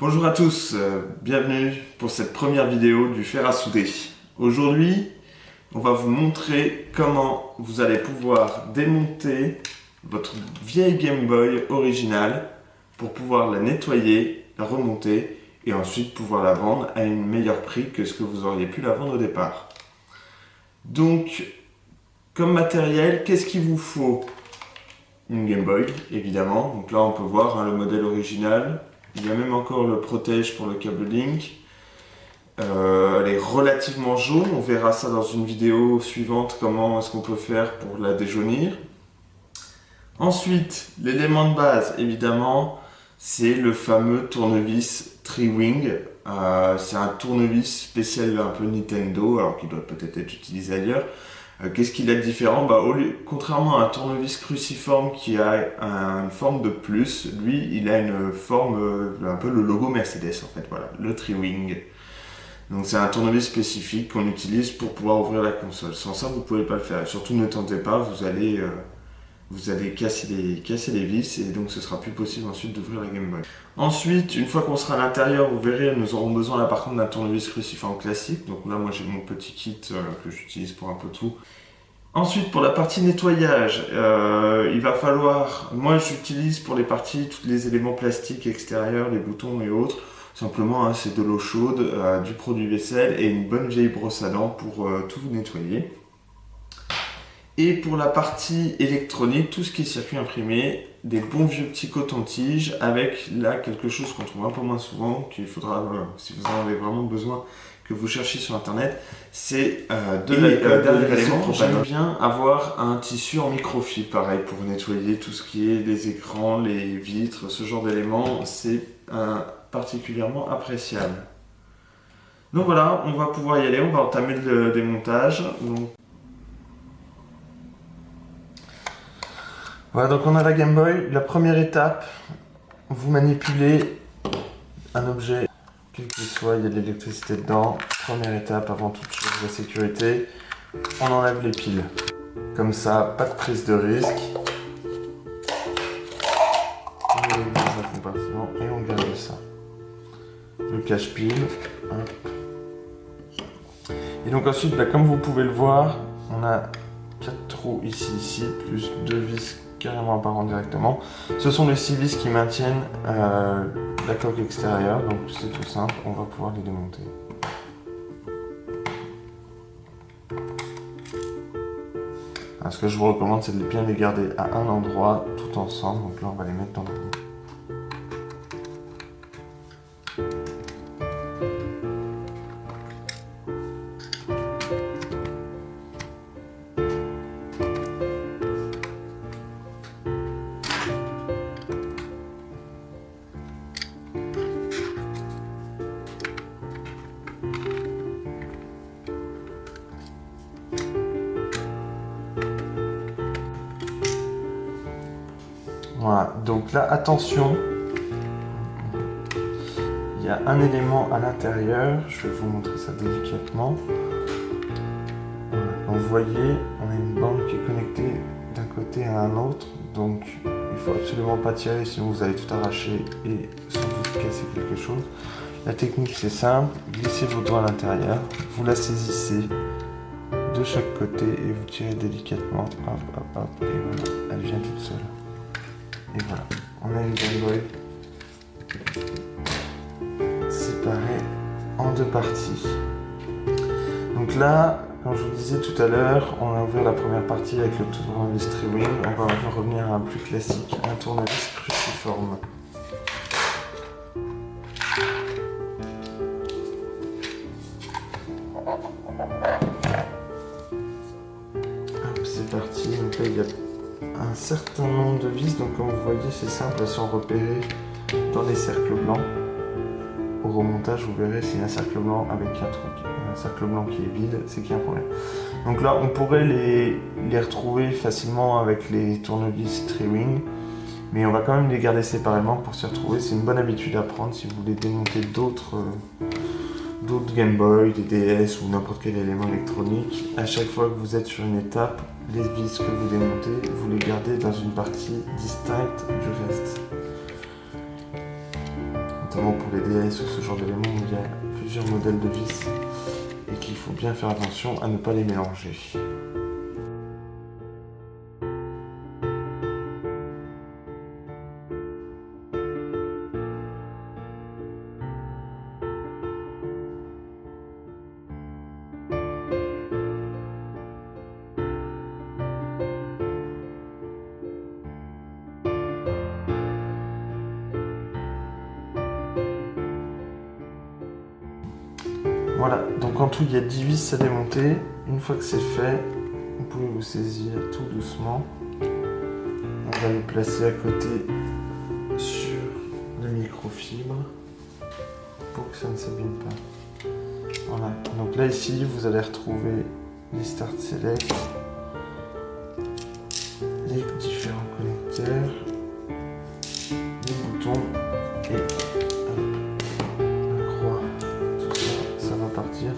Bonjour à tous, bienvenue pour cette première vidéo du fer à souder. Aujourd'hui, on va vous montrer comment vous allez pouvoir démonter votre vieille Game Boy originale pour pouvoir la nettoyer, la remonter et ensuite pouvoir la vendre à un meilleur prix que ce que vous auriez pu la vendre au départ. Donc, comme matériel, qu'est-ce qu'il vous faut? Une Game Boy, évidemment. Donc là, on peut voir le modèle original. Il y a même encore le protège pour le câble Link. Elle est relativement jaune. On verra ça dans une vidéo suivante, comment est-ce qu'on peut faire pour la déjaunir. Ensuite, l'élément de base, évidemment, c'est le fameux tournevis Tri-Wing. C'est un tournevis spécial un peu Nintendo, alors qu'il doit peut-être être utilisé ailleurs. Qu'est-ce qu'il a de différent? Contrairement à un tournevis cruciforme qui a une forme de plus, lui il a une forme, un peu le logo Mercedes en fait, voilà, le Tri-Wing. Donc c'est un tournevis spécifique qu'on utilise pour pouvoir ouvrir la console. Sans ça vous ne pouvez pas le faire. Et surtout ne tentez pas, vous allez casser les vis et donc ce sera plus possible ensuite d'ouvrir la Game Boy. Ensuite, une fois qu'on sera à l'intérieur, vous verrez, nous aurons besoin là par contre d'un tournevis cruciforme classique. Donc là moi j'ai mon petit kit que j'utilise pour un peu tout. Ensuite pour la partie nettoyage, il va falloir, moi j'utilise pour les parties tous les éléments plastiques extérieurs, les boutons et autres. Simplement c'est de l'eau chaude, du produit vaisselle et une bonne vieille brosse à dents pour tout nettoyer. Et pour la partie électronique, tout ce qui est circuit imprimé, des bons vieux petits cotons-tiges avec là quelque chose qu'on trouve un peu moins souvent, qu'il faudra, si vous en avez vraiment besoin, que vous cherchez sur internet, c'est dernier élément. J'aime bien avoir un tissu en microfibre, pareil, pour nettoyer tout ce qui est les écrans, les vitres, ce genre d'éléments, c'est particulièrement appréciable. Donc voilà, on va pouvoir y aller, on va entamer le démontage. Voilà, donc on a la Game Boy. La première étape, vous manipulez un objet, quel qu'il soit, il y a de l'électricité dedans. Première étape, avant toute chose, la sécurité, on enlève les piles. Comme ça, pas de prise de risque. On ouvre dans un compartiment et on garde ça. Le cache-pile. Et donc ensuite, comme vous pouvez le voir, on a 4 trous ici, plus 2 vis carrément apparentes directement. Ce sont les 6 vis qui maintiennent la coque extérieure, donc c'est tout simple, on va pouvoir les démonter. Alors, ce que je vous recommande, c'est de bien les garder à un endroit tout ensemble, donc là on va les mettre dans le bout. Voilà, donc là, attention, il y a un élément à l'intérieur, je vais vous montrer ça délicatement. Voilà, comme vous voyez, on a une bande qui est connectée d'un côté à un autre, donc il faut absolument pas tirer, sinon vous allez tout arracher et sans doute casser quelque chose. La technique c'est simple, glissez vos doigts à l'intérieur, vous la saisissez de chaque côté et vous tirez délicatement, hop, hop, hop, et voilà, elle vient toute seule. Et voilà, on a une Game Boy séparée en 2 parties. Donc là, comme je vous disais tout à l'heure, on a ouvert la première partie avec le tournevis Tri-Wing. On va maintenant revenir à un plus classique, un tournevis cruciforme. Hop, c'est parti. Donc là, il y a un certain nombre de vis, donc comme vous voyez c'est simple, elles sont repérées dans les cercles blancs. Au remontage vous verrez s'il y a un cercle blanc avec un cercle blanc qui est vide, c'est qu'il y a un problème. Donc là on pourrait les retrouver facilement avec les tournevis Tri-Wing, mais on va quand même les garder séparément pour s'y retrouver. C'est une bonne habitude à prendre si vous voulez démonter d'autres Game Boy, des DS ou n'importe quel élément électronique. À chaque fois que vous êtes sur une étape, les vis que vous démontez, vous les gardez dans une partie distincte du reste. notamment pour les DS ou ce genre d'éléments où il y a plusieurs modèles de vis et qu'il faut bien faire attention à ne pas les mélanger. Voilà, donc en tout il y a 10 vis à démonter. Une fois que c'est fait, vous pouvez vous saisir tout doucement. On va les placer à côté sur le microfibre pour que ça ne s'abîme pas. Voilà, donc là ici vous allez retrouver les Start Select, les différents connecteurs, les boutons et la croix. Tout ça, ça va partir.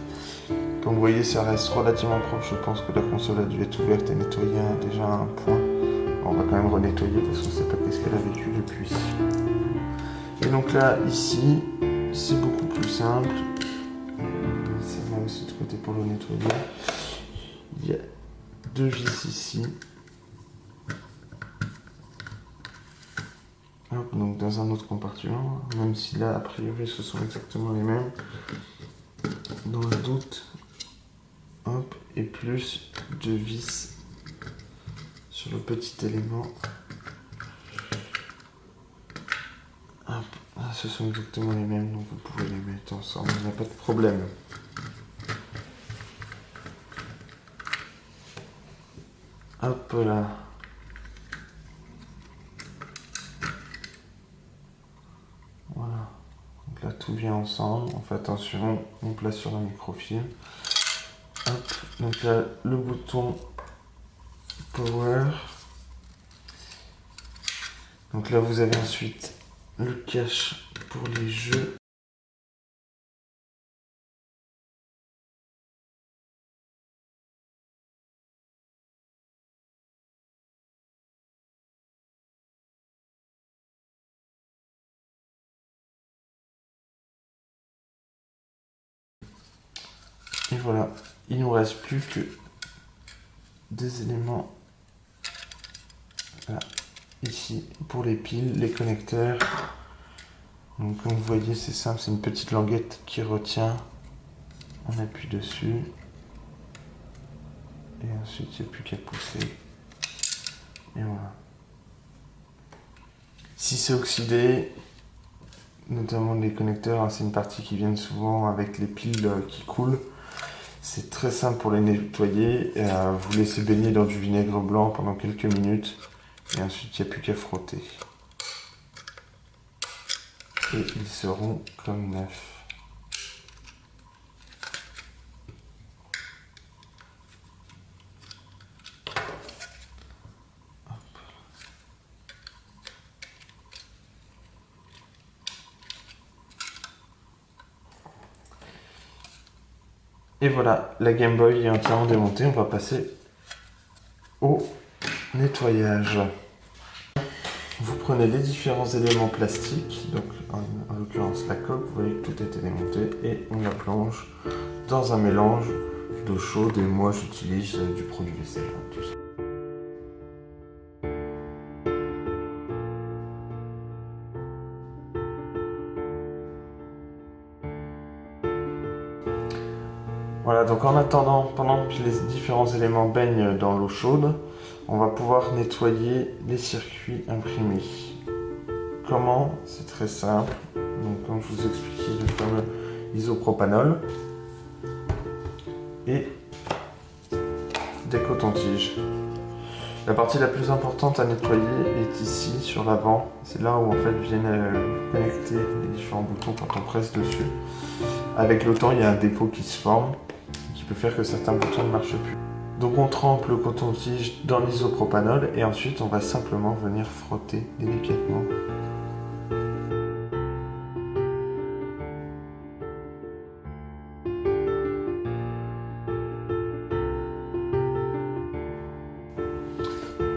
Comme vous voyez, ça reste relativement propre. Je pense que la console a dû être ouverte et nettoyée déjà à un point. On va quand même renettoyer parce qu'on ne sait pas qu'est-ce qu'elle a vécu depuis. Et donc là, ici, c'est beaucoup plus simple. Ça va aussi de côté pour le nettoyer. Il y a 2 vis ici. Hop, donc dans un autre compartiment, même si là, a priori, ce sont exactement les mêmes. Dans le doute, hop, et plus 2 vis sur le petit élément. Hop, ah, ce sont exactement les mêmes, donc vous pouvez les mettre ensemble, il n'y a pas de problème. Hop là. Voilà. Donc là tout vient ensemble. On fait attention, on place sur un microfilm. Hop. Donc là le bouton Power. Donc là vous avez ensuite le cache pour les jeux. Et voilà, il nous reste plus que des éléments là, ici pour les piles, les connecteurs. Donc comme vous voyez c'est simple, c'est une petite languette qui retient. On appuie dessus. Et ensuite il n'y a plus qu'à pousser. Et voilà. Si c'est oxydé, notamment les connecteurs, hein, c'est une partie qui vient souvent avec les piles qui coulent. C'est très simple pour les nettoyer. Vous laissez baigner dans du vinaigre blanc pendant quelques minutes. Et ensuite, il n'y a plus qu'à frotter. Et ils seront comme neufs. Et voilà, la Game Boy est entièrement démontée. On va passer au nettoyage. Vous prenez les différents éléments plastiques, donc en l'occurrence la coque, vous voyez que tout a été démonté, et on la plonge dans un mélange d'eau chaude, et moi j'utilise du produit vaisselle, tout ça. Voilà, donc en attendant, pendant que les différents éléments baignent dans l'eau chaude, on va pouvoir nettoyer les circuits imprimés. Comment? C'est très simple. Donc comme je vous expliquais, le fameux isopropanol et des cotons-tiges. La partie la plus importante à nettoyer est ici, sur l'avant. C'est là où en fait viennent connecter les différents boutons quand on presse dessus. Avec le temps, il y a un dépôt qui se forme, qui peut faire que certains boutons ne marchent plus. Donc on trempe le coton-tige dans l'isopropanol et ensuite on va simplement venir frotter délicatement.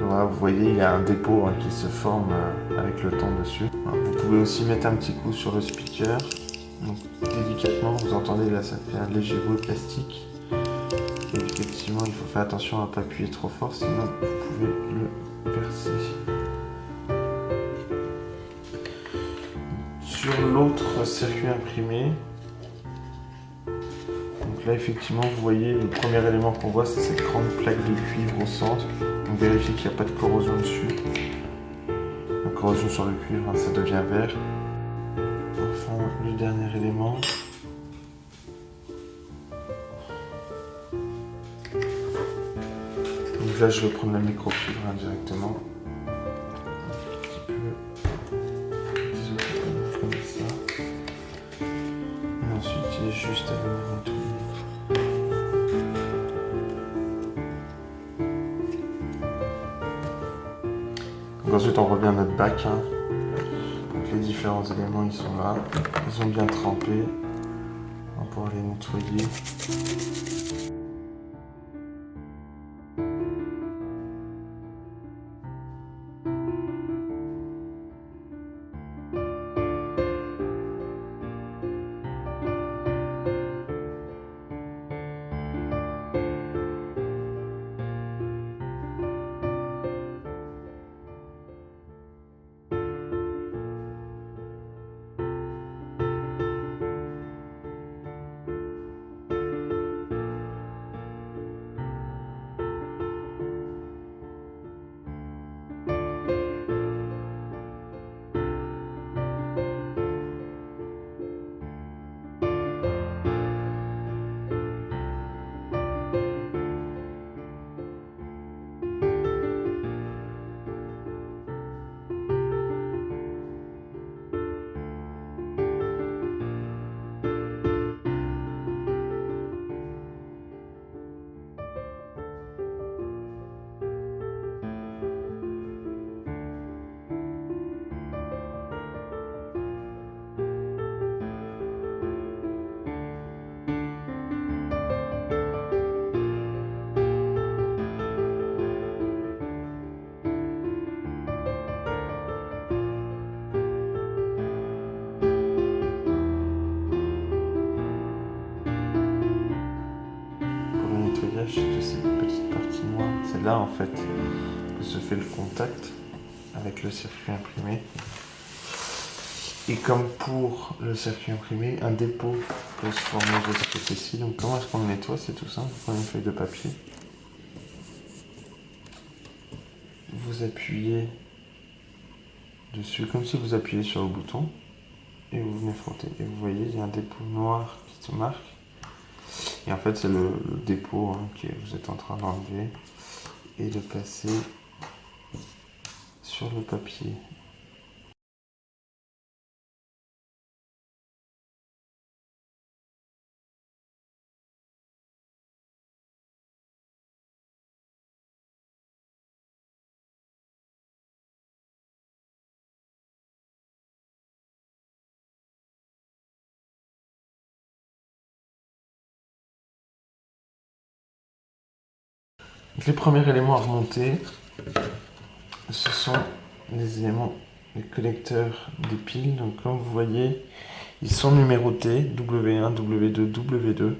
Voilà, vous vous voyez, il y a un dépôt qui se forme avec le temps dessus. Vous pouvez aussi mettre un petit coup sur le speaker. Donc, délicatement, vous entendez là, ça fait un léger bruit plastique. Et effectivement, il faut faire attention à ne pas appuyer trop fort, sinon vous pouvez le percer. Sur l'autre circuit imprimé, donc là effectivement vous voyez le premier élément qu'on voit, c'est cette grande plaque de cuivre au centre. Donc vérifiez qu'il n'y a pas de corrosion dessus. La corrosion sur le cuivre, ça devient vert. Enfin, le dernier élément. Donc là je vais prendre la microfibre directement. Un petit peu comme ça. Et ensuite il est juste à venir nettoyer. Donc ensuite on revient à notre bac. Donc les différents éléments ils sont là. Ils ont bien trempé. On va pouvoir les nettoyer. De ces petites parties noires. C'est là en fait que se fait le contact avec le circuit imprimé. Et comme pour le circuit imprimé, un dépôt peut se former de ce côté-ci. Donc comment est-ce qu'on le nettoie? C'est tout simple. Vous prenez une feuille de papier. Vous appuyez dessus comme si vous appuyez sur le bouton. Et vous venez frotter. Et vous voyez, il y a un dépôt noir qui se marque. Et en fait, c'est le dépôt que vous êtes en train d'enlever et de passer sur le papier. Donc, les premiers éléments à remonter, ce sont les éléments, les connecteurs des piles. Donc comme vous voyez, ils sont numérotés W1, W2, W2.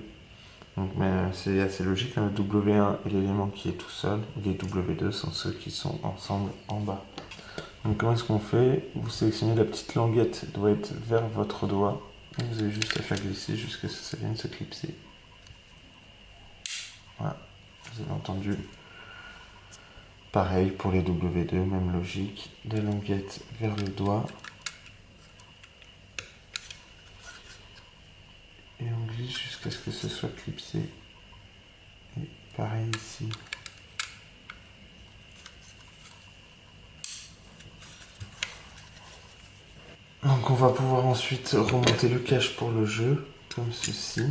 Donc, mais c'est assez logique, le W1 est l'élément qui est tout seul, et les W2 sont ceux qui sont ensemble en bas. Donc comment est-ce qu'on fait? Vous sélectionnez la petite languette, doit être vers votre doigt, et vous avez juste à faire glisser jusqu'à ce que ça vienne se clipser. Voilà, vous avez entendu. Pareil pour les W2, même logique, la languette vers le doigt. Et on glisse jusqu'à ce que ce soit clipsé. Et pareil ici. Donc on va pouvoir ensuite remonter le cache pour le jeu, comme ceci.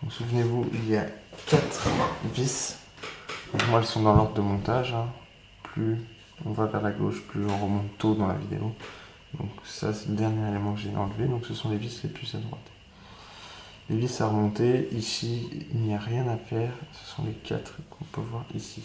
Souvenez-vous, il y a 4 vis. Donc moi elles sont dans l'ordre de montage. Plus on va vers la gauche, plus on remonte tôt dans la vidéo. Donc ça c'est le dernier élément que j'ai enlevé. Donc ce sont les vis les plus à droite. Les vis à remonter, ici il n'y a rien à faire. Ce sont les 4 qu'on peut voir ici.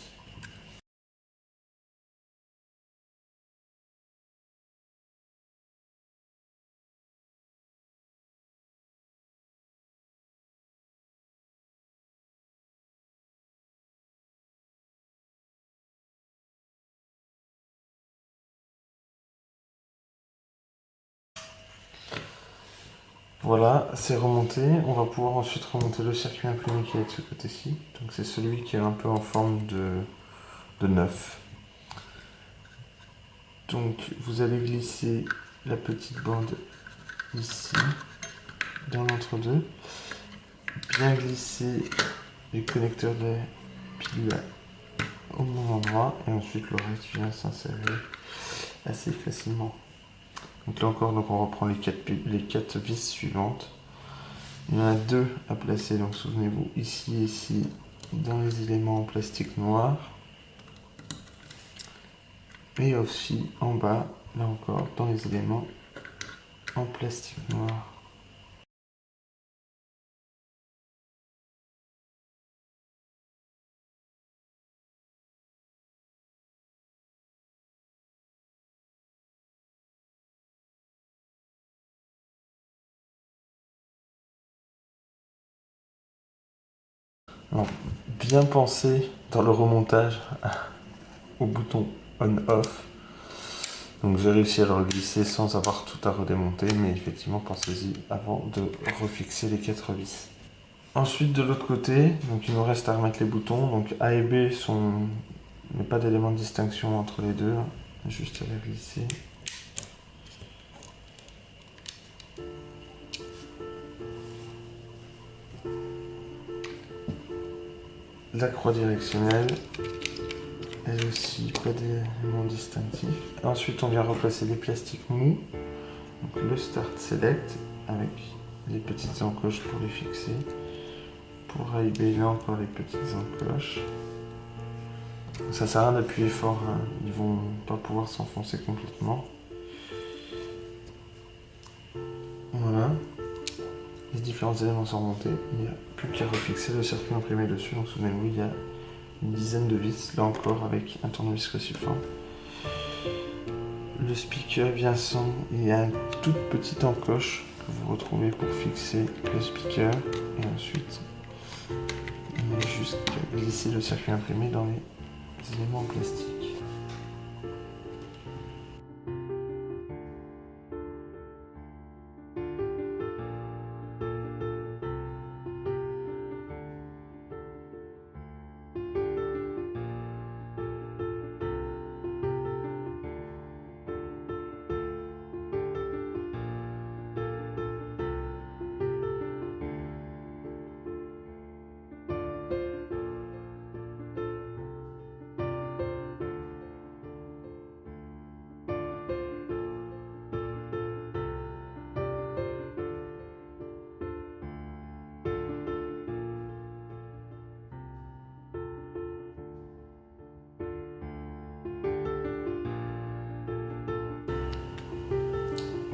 Voilà, c'est remonté. On va pouvoir ensuite remonter le circuit imprimé qui est de ce côté-ci. Donc c'est celui qui est un peu en forme de 9. Donc vous allez glisser la petite bande ici, dans l'entre-deux. Bien glisser les connecteurs de pile au bon endroit. Et ensuite le reste vient s'insérer assez facilement. Donc là encore, donc on reprend les quatre vis suivantes. Il y en a deux à placer, donc souvenez-vous, ici et ici, dans les éléments en plastique noir. Et aussi en bas, là encore, dans les éléments en plastique noir. Alors, bien penser dans le remontage au bouton on-off. Donc j'ai réussi à le glisser sans avoir tout à redémonter, mais effectivement pensez-y avant de refixer les 4 vis. Ensuite de l'autre côté, donc il nous reste à remettre les boutons. Donc A et B sont... Il n'y a pas d'élément de distinction entre les deux. Juste à les glisser. La croix directionnelle. Elle aussi, pas d'élément distinctif. Ensuite on vient replacer les plastiques mous. Donc le Start Select avec les petites encoches pour les fixer. Pour A et B, là encore les petites encoches. Ça sert à rien d'appuyer fort, hein. Ils vont pas pouvoir s'enfoncer complètement. Voilà. Les différents éléments sont remontés. Il n'y a plus qu'à refixer le circuit imprimé dessus. Donc souvenez-vous, il y a une dizaine de vis, là encore avec un tournevis récipient. Le speaker vient sans, il y a une toute petite encoche que vous retrouvez pour fixer le speaker. Et ensuite, il y a juste qu'à glisser le circuit imprimé dans les éléments en plastique.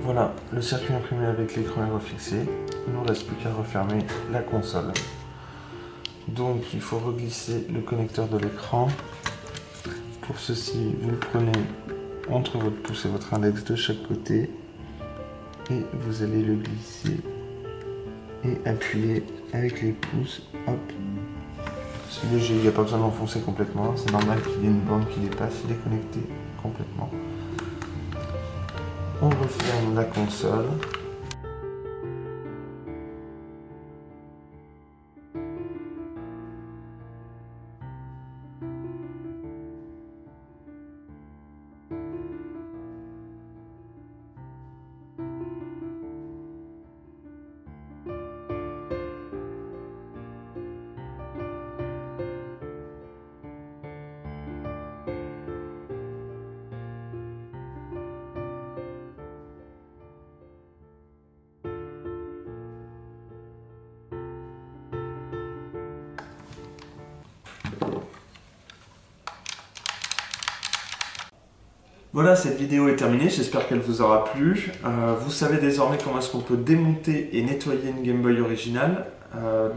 Voilà, le circuit imprimé avec l'écran est refixé. Il ne nous reste plus qu'à refermer la console. Donc il faut reglisser le connecteur de l'écran. Pour ceci, vous le prenez entre votre pouce et votre index de chaque côté et vous allez le glisser et appuyer avec les pouces. Hop. C'est léger, il n'y a pas besoin d'enfoncer complètement. C'est normal qu'il y ait une bande qui dépasse, il est connecté complètement. On referme la console. Voilà, cette vidéo est terminée, j'espère qu'elle vous aura plu. Vous savez désormais comment est-ce qu'on peut démonter et nettoyer une Game Boy originale.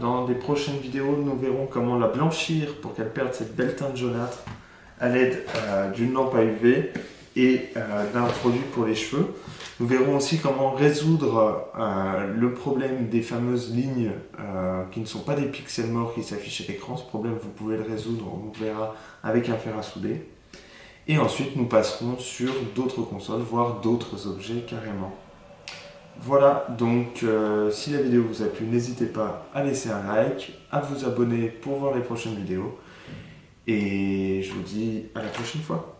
Dans des prochaines vidéos, nous verrons comment la blanchir pour qu'elle perde cette belle teinte jaunâtre à l'aide d'une lampe à UV et d'un produit pour les cheveux. Nous verrons aussi comment résoudre le problème des fameuses lignes qui ne sont pas des pixels morts qui s'affichent à l'écran. Ce problème, vous pouvez le résoudre, on verra, avec un fer à souder. Et ensuite, nous passerons sur d'autres consoles, voire d'autres objets carrément. Voilà, donc si la vidéo vous a plu, n'hésitez pas à laisser un like, à vous abonner pour voir les prochaines vidéos. Et je vous dis à la prochaine fois.